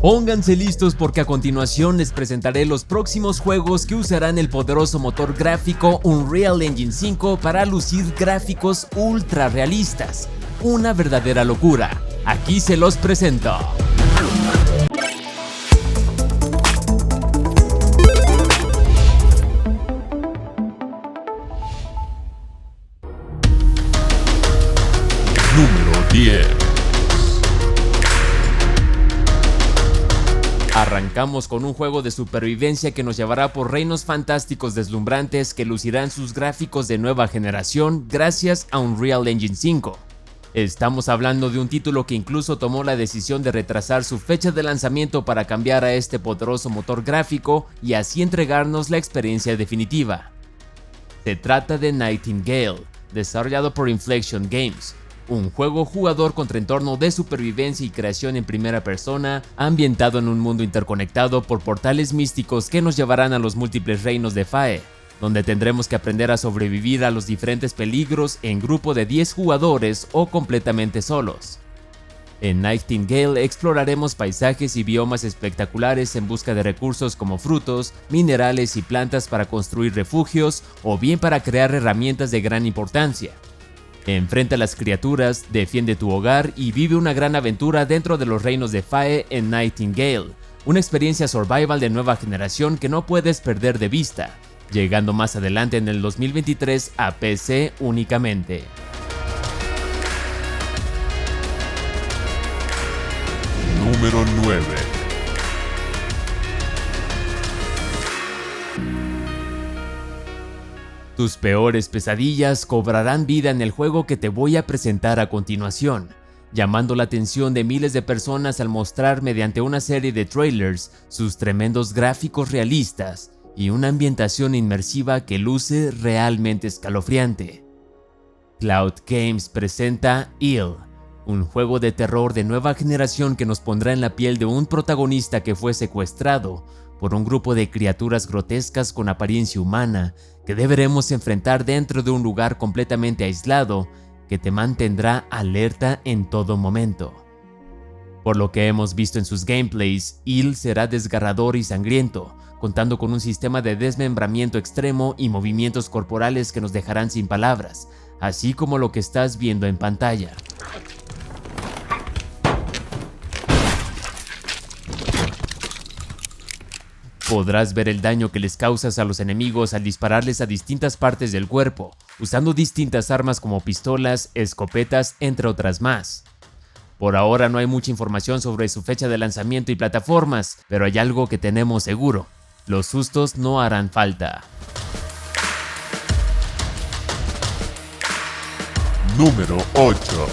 Pónganse listos porque a continuación les presentaré los próximos juegos que usarán el poderoso motor gráfico Unreal Engine 5 para lucir gráficos ultra realistas. Una verdadera locura. Aquí se los presento. Número 10. Arrancamos con un juego de supervivencia que nos llevará por reinos fantásticos deslumbrantes que lucirán sus gráficos de nueva generación gracias a Unreal Engine 5. Estamos hablando de un título que incluso tomó la decisión de retrasar su fecha de lanzamiento para cambiar a este poderoso motor gráfico y así entregarnos la experiencia definitiva. Se trata de Nightingale, desarrollado por Inflection Games. Un juego jugador contra entorno de supervivencia y creación en primera persona, ambientado en un mundo interconectado por portales místicos que nos llevarán a los múltiples reinos de Fae, donde tendremos que aprender a sobrevivir a los diferentes peligros en grupo de 10 jugadores o completamente solos. En Nightingale exploraremos paisajes y biomas espectaculares en busca de recursos como frutos, minerales y plantas para construir refugios o bien para crear herramientas de gran importancia. Enfrenta a las criaturas, defiende tu hogar y vive una gran aventura dentro de los reinos de Fae en Nightingale, una experiencia survival de nueva generación que no puedes perder de vista, llegando más adelante en el 2023 a PC únicamente. Número 9. Tus peores pesadillas cobrarán vida en el juego que te voy a presentar a continuación, llamando la atención de miles de personas al mostrar mediante una serie de trailers sus tremendos gráficos realistas y una ambientación inmersiva que luce realmente escalofriante. Cloud Games presenta Ill, un juego de terror de nueva generación que nos pondrá en la piel de un protagonista que fue secuestrado por un grupo de criaturas grotescas con apariencia humana que deberemos enfrentar dentro de un lugar completamente aislado que te mantendrá alerta en todo momento. Por lo que hemos visto en sus gameplays, Ill será desgarrador y sangriento, contando con un sistema de desmembramiento extremo y movimientos corporales que nos dejarán sin palabras, así como lo que estás viendo en pantalla. Podrás ver el daño que les causas a los enemigos al dispararles a distintas partes del cuerpo, usando distintas armas como pistolas, escopetas, entre otras más. Por ahora no hay mucha información sobre su fecha de lanzamiento y plataformas, pero hay algo que tenemos seguro: los sustos no harán falta. Número 8.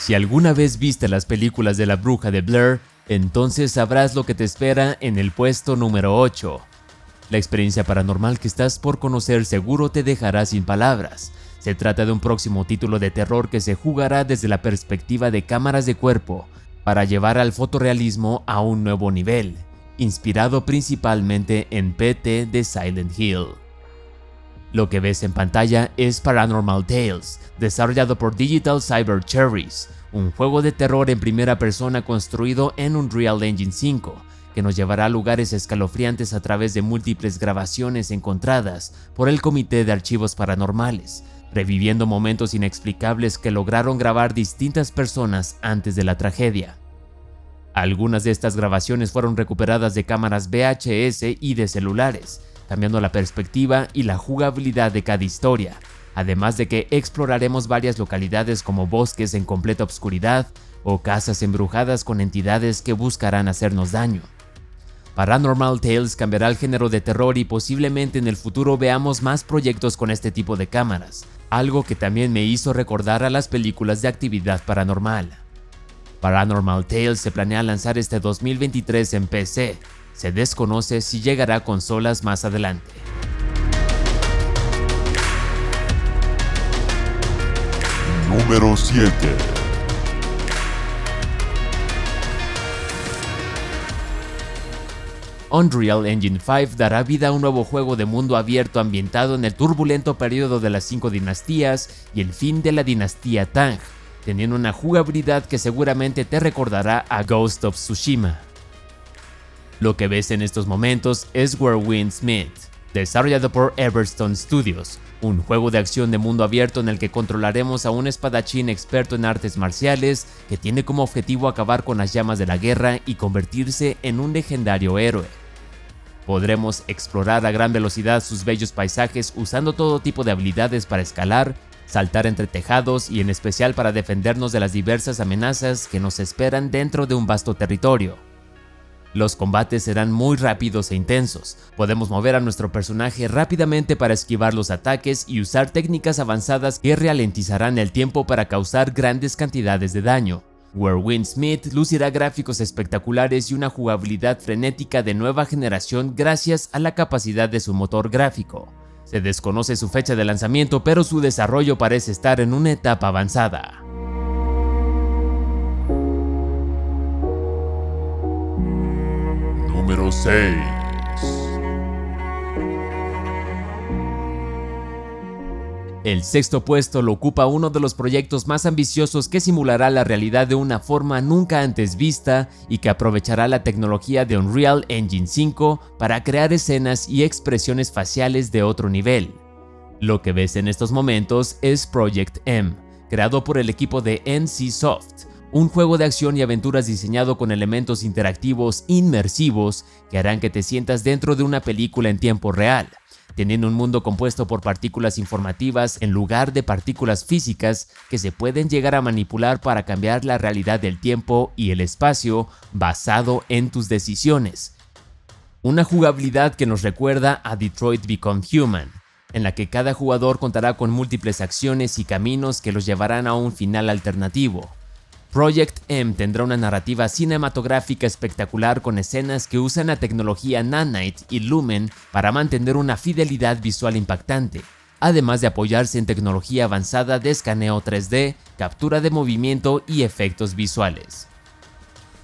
Si alguna vez viste las películas de la Bruja de Blair, entonces sabrás lo que te espera en el puesto número 8. La experiencia paranormal que estás por conocer seguro te dejará sin palabras. Se trata de un próximo título de terror que se jugará desde la perspectiva de cámaras de cuerpo, para llevar al fotorrealismo a un nuevo nivel, inspirado principalmente en PT de Silent Hill. Lo que ves en pantalla es Paranormal Tales, desarrollado por Digital Cyber Cherries, un juego de terror en primera persona construido en Unreal Engine 5, que nos llevará a lugares escalofriantes a través de múltiples grabaciones encontradas por el Comité de Archivos Paranormales, reviviendo momentos inexplicables que lograron grabar distintas personas antes de la tragedia. Algunas de estas grabaciones fueron recuperadas de cámaras VHS y de celulares, cambiando la perspectiva y la jugabilidad de cada historia, además de que exploraremos varias localidades como bosques en completa oscuridad o casas embrujadas con entidades que buscarán hacernos daño. Paranormal Tales cambiará el género de terror y posiblemente en el futuro veamos más proyectos con este tipo de cámaras, algo que también me hizo recordar a las películas de actividad paranormal. Paranormal Tales se planea lanzar este 2023 en PC. Se desconoce si llegará a consolas más adelante. Número 7. Unreal Engine 5 dará vida a un nuevo juego de mundo abierto ambientado en el turbulento periodo de las 5 dinastías y el fin de la dinastía Tang, teniendo una jugabilidad que seguramente te recordará a Ghost of Tsushima. Lo que ves en estos momentos es Where Winds Meet, desarrollado por Everstone Studios, un juego de acción de mundo abierto en el que controlaremos a un espadachín experto en artes marciales que tiene como objetivo acabar con las llamas de la guerra y convertirse en un legendario héroe. Podremos explorar a gran velocidad sus bellos paisajes usando todo tipo de habilidades para escalar, saltar entre tejados y en especial para defendernos de las diversas amenazas que nos esperan dentro de un vasto territorio. Los combates serán muy rápidos e intensos. Podemos mover a nuestro personaje rápidamente para esquivar los ataques y usar técnicas avanzadas que ralentizarán el tiempo para causar grandes cantidades de daño. Where Winds Meet lucirá gráficos espectaculares y una jugabilidad frenética de nueva generación gracias a la capacidad de su motor gráfico. Se desconoce su fecha de lanzamiento, pero su desarrollo parece estar en una etapa avanzada. Número 6. El sexto puesto lo ocupa uno de los proyectos más ambiciosos que simulará la realidad de una forma nunca antes vista y que aprovechará la tecnología de Unreal Engine 5 para crear escenas y expresiones faciales de otro nivel. Lo que ves en estos momentos es Project M, creado por el equipo de NCSoft, un juego de acción y aventuras diseñado con elementos interactivos inmersivos que harán que te sientas dentro de una película en tiempo real, teniendo un mundo compuesto por partículas informativas en lugar de partículas físicas que se pueden llegar a manipular para cambiar la realidad del tiempo y el espacio basado en tus decisiones. Una jugabilidad que nos recuerda a Detroit Become Human, en la que cada jugador contará con múltiples acciones y caminos que los llevarán a un final alternativo. Project M tendrá una narrativa cinematográfica espectacular con escenas que usan la tecnología Nanite y Lumen para mantener una fidelidad visual impactante, además de apoyarse en tecnología avanzada de escaneo 3D, captura de movimiento y efectos visuales.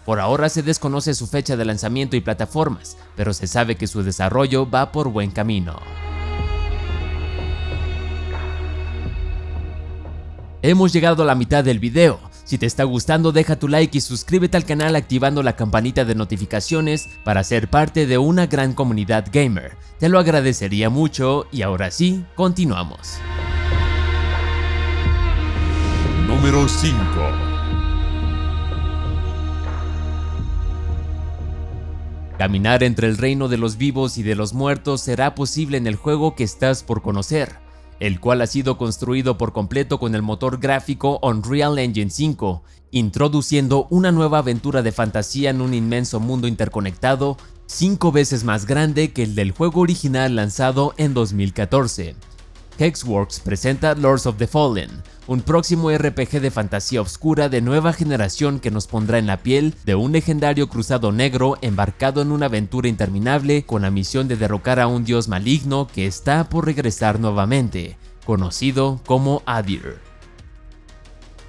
Por ahora se desconoce su fecha de lanzamiento y plataformas, pero se sabe que su desarrollo va por buen camino. Hemos llegado a la mitad del video. Si te está gustando, deja tu like y suscríbete al canal activando la campanita de notificaciones para ser parte de una gran comunidad gamer. Te lo agradecería mucho y ahora sí, continuamos. Número 5. Caminar entre el reino de los vivos y de los muertos será posible en el juego que estás por conocer, el cual ha sido construido por completo con el motor gráfico Unreal Engine 5, introduciendo una nueva aventura de fantasía en un inmenso mundo interconectado 5 veces más grande que el del juego original lanzado en 2014. Hexworks presenta Lords of the Fallen, un próximo RPG de fantasía oscura de nueva generación que nos pondrá en la piel de un legendario cruzado negro embarcado en una aventura interminable con la misión de derrocar a un dios maligno que está por regresar nuevamente, conocido como Adir.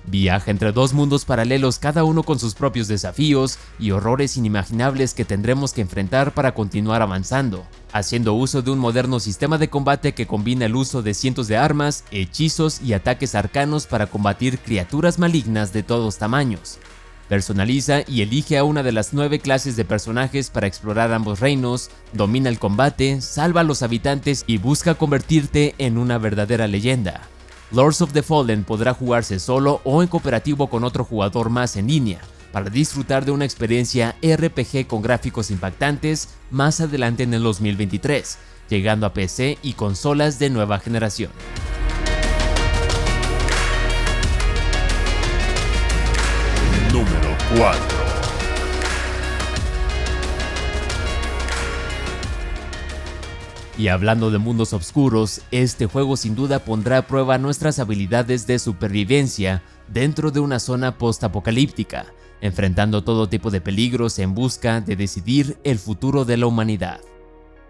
Viaja entre dos mundos paralelos, cada uno con sus propios desafíos y horrores inimaginables que tendremos que enfrentar para continuar avanzando, haciendo uso de un moderno sistema de combate que combina el uso de cientos de armas, hechizos y ataques arcanos para combatir criaturas malignas de todos tamaños. Personaliza y elige a una de las 9 clases de personajes para explorar ambos reinos, domina el combate, salva a los habitantes y busca convertirte en una verdadera leyenda. Lords of the Fallen podrá jugarse solo o en cooperativo con otro jugador más en línea, para disfrutar de una experiencia RPG con gráficos impactantes más adelante en el 2023, llegando a PC y consolas de nueva generación. Número 4. Y hablando de mundos oscuros, este juego sin duda pondrá a prueba nuestras habilidades de supervivencia dentro de una zona post-apocalíptica, enfrentando todo tipo de peligros en busca de decidir el futuro de la humanidad.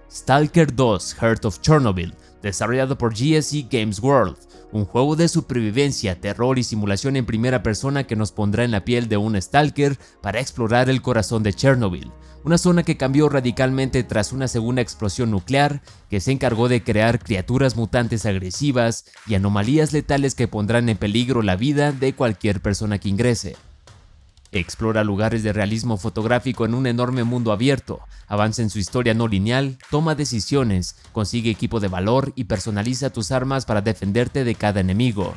Stalker 2: Heart of Chernobyl desarrollado por GSC Games World, un juego de supervivencia, terror y simulación en primera persona que nos pondrá en la piel de un stalker para explorar el corazón de Chernobyl, una zona que cambió radicalmente tras una segunda explosión nuclear que se encargó de crear criaturas mutantes agresivas y anomalías letales que pondrán en peligro la vida de cualquier persona que ingrese. Explora lugares de realismo fotográfico en un enorme mundo abierto, avanza en su historia no lineal, toma decisiones, consigue equipo de valor y personaliza tus armas para defenderte de cada enemigo.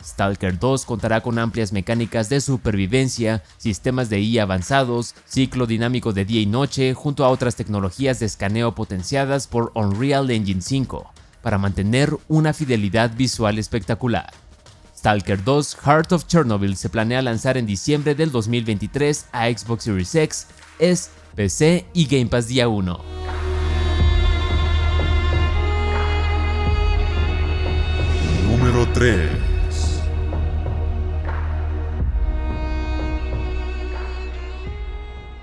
Stalker 2 contará con amplias mecánicas de supervivencia, sistemas de IA avanzados, ciclo dinámico de día y noche, junto a otras tecnologías de escaneo potenciadas por Unreal Engine 5, para mantener una fidelidad visual espectacular. Stalker 2 Heart of Chernobyl se planea lanzar en diciembre del 2023 a Xbox Series X, S, PC y Game Pass día 1. Número 3.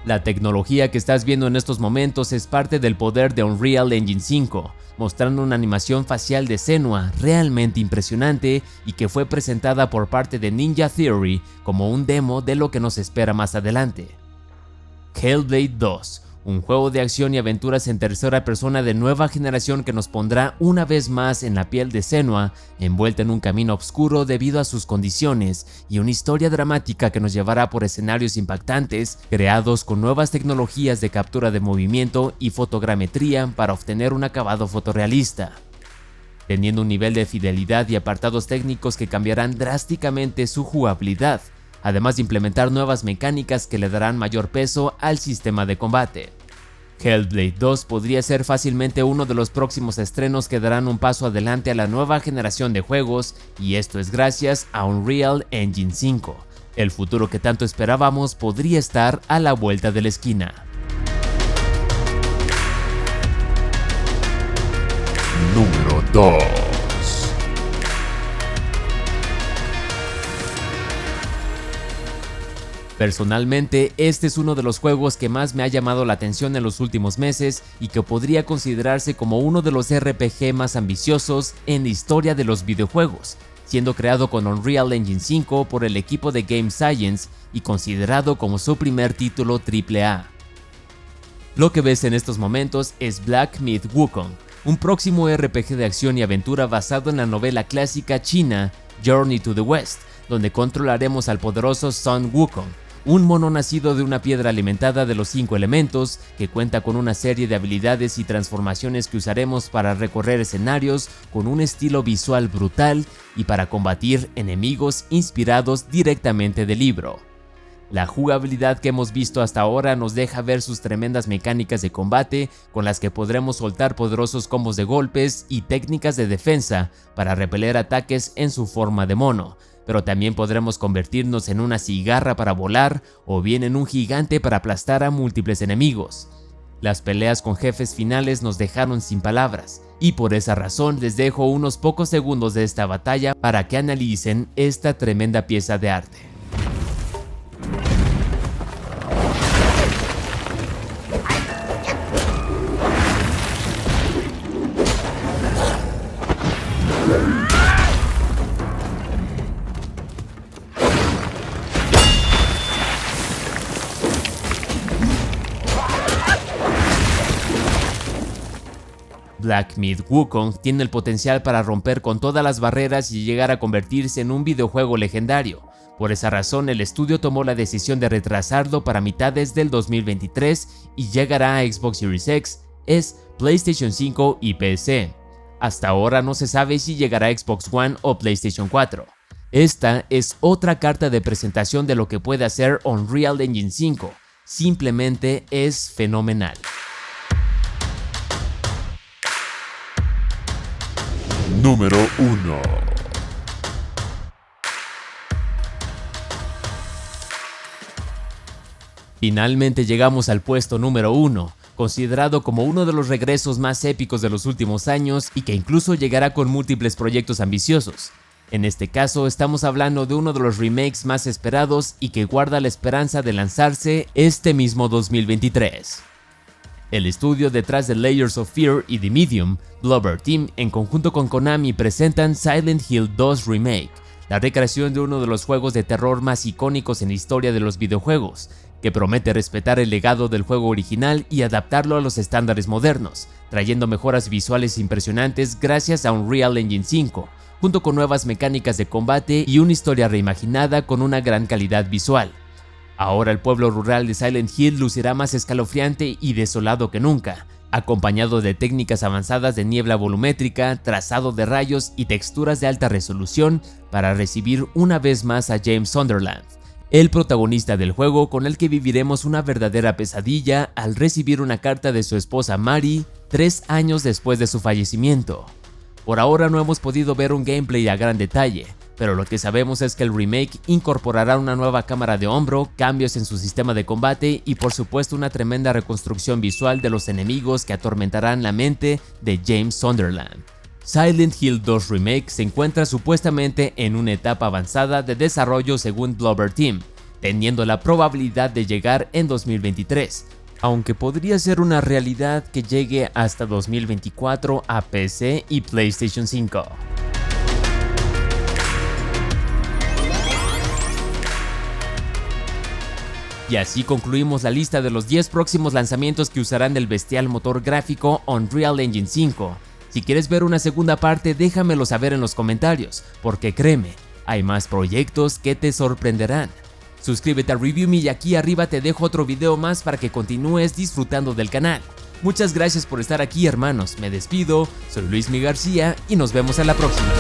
La tecnología que estás viendo en estos momentos es parte del poder de Unreal Engine 5, mostrando una animación facial de Senua realmente impresionante y que fue presentada por parte de Ninja Theory como un demo de lo que nos espera más adelante. Hellblade 2, un juego de acción y aventuras en tercera persona de nueva generación que nos pondrá una vez más en la piel de Senua, envuelta en un camino oscuro debido a sus condiciones y una historia dramática que nos llevará por escenarios impactantes, creados con nuevas tecnologías de captura de movimiento y fotogrametría para obtener un acabado fotorrealista. Teniendo un nivel de fidelidad y apartados técnicos que cambiarán drásticamente su jugabilidad, además de implementar nuevas mecánicas que le darán mayor peso al sistema de combate. Hellblade 2 podría ser fácilmente uno de los próximos estrenos que darán un paso adelante a la nueva generación de juegos, y esto es gracias a Unreal Engine 5. El futuro que tanto esperábamos podría estar a la vuelta de la esquina. Número 2. Personalmente, este es uno de los juegos que más me ha llamado la atención en los últimos meses y que podría considerarse como uno de los RPG más ambiciosos en la historia de los videojuegos, siendo creado con Unreal Engine 5 por el equipo de Game Science y considerado como su primer título AAA. Lo que ves en estos momentos es Black Myth Wukong, un próximo RPG de acción y aventura basado en la novela clásica china Journey to the West, donde controlaremos al poderoso Sun Wukong, un mono nacido de una piedra alimentada de los 5 elementos que cuenta con una serie de habilidades y transformaciones que usaremos para recorrer escenarios con un estilo visual brutal y para combatir enemigos inspirados directamente del libro. La jugabilidad que hemos visto hasta ahora nos deja ver sus tremendas mecánicas de combate con las que podremos soltar poderosos combos de golpes y técnicas de defensa para repeler ataques en su forma de mono, pero también podremos convertirnos en una cigarra para volar o bien en un gigante para aplastar a múltiples enemigos. Las peleas con jefes finales nos dejaron sin palabras, y por esa razón les dejo unos pocos segundos de esta batalla para que analicen esta tremenda pieza de arte. Black Myth Wukong tiene el potencial para romper con todas las barreras y llegar a convertirse en un videojuego legendario. Por esa razón, el estudio tomó la decisión de retrasarlo para mitades del 2023 y llegará a Xbox Series X, S, PlayStation 5 y PC. Hasta ahora no se sabe si llegará a Xbox One o PlayStation 4. Esta es otra carta de presentación de lo que puede hacer Unreal Engine 5. Simplemente es fenomenal. Número 1. Finalmente llegamos al puesto número 1, considerado como uno de los regresos más épicos de los últimos años y que incluso llegará con múltiples proyectos ambiciosos. En este caso estamos hablando de uno de los remakes más esperados y que guarda la esperanza de lanzarse este mismo 2023. El estudio detrás de Layers of Fear y The Medium, Bloober Team, en conjunto con Konami, presentan Silent Hill 2 Remake, la recreación de uno de los juegos de terror más icónicos en la historia de los videojuegos, que promete respetar el legado del juego original y adaptarlo a los estándares modernos, trayendo mejoras visuales impresionantes gracias a Unreal Engine 5, junto con nuevas mecánicas de combate y una historia reimaginada con una gran calidad visual. Ahora el pueblo rural de Silent Hill lucirá más escalofriante y desolado que nunca, acompañado de técnicas avanzadas de niebla volumétrica, trazado de rayos y texturas de alta resolución para recibir una vez más a James Sunderland, el protagonista del juego con el que viviremos una verdadera pesadilla al recibir una carta de su esposa Mary 3 años después de su fallecimiento. Por ahora no hemos podido ver un gameplay a gran detalle, pero lo que sabemos es que el remake incorporará una nueva cámara de hombro, cambios en su sistema de combate y por supuesto una tremenda reconstrucción visual de los enemigos que atormentarán la mente de James Sunderland. Silent Hill 2 Remake se encuentra supuestamente en una etapa avanzada de desarrollo según Bloober Team, teniendo la probabilidad de llegar en 2023, aunque podría ser una realidad que llegue hasta 2024 a PC y PlayStation 5. Y así concluimos la lista de los 10 próximos lanzamientos que usarán el bestial motor gráfico Unreal Engine 5. Si quieres ver una segunda parte, déjamelo saber en los comentarios, porque créeme, hay más proyectos que te sorprenderán. Suscríbete a Review Me y aquí arriba te dejo otro video más para que continúes disfrutando del canal. Muchas gracias por estar aquí, hermanos, me despido, soy Luis Mi García y nos vemos en la próxima.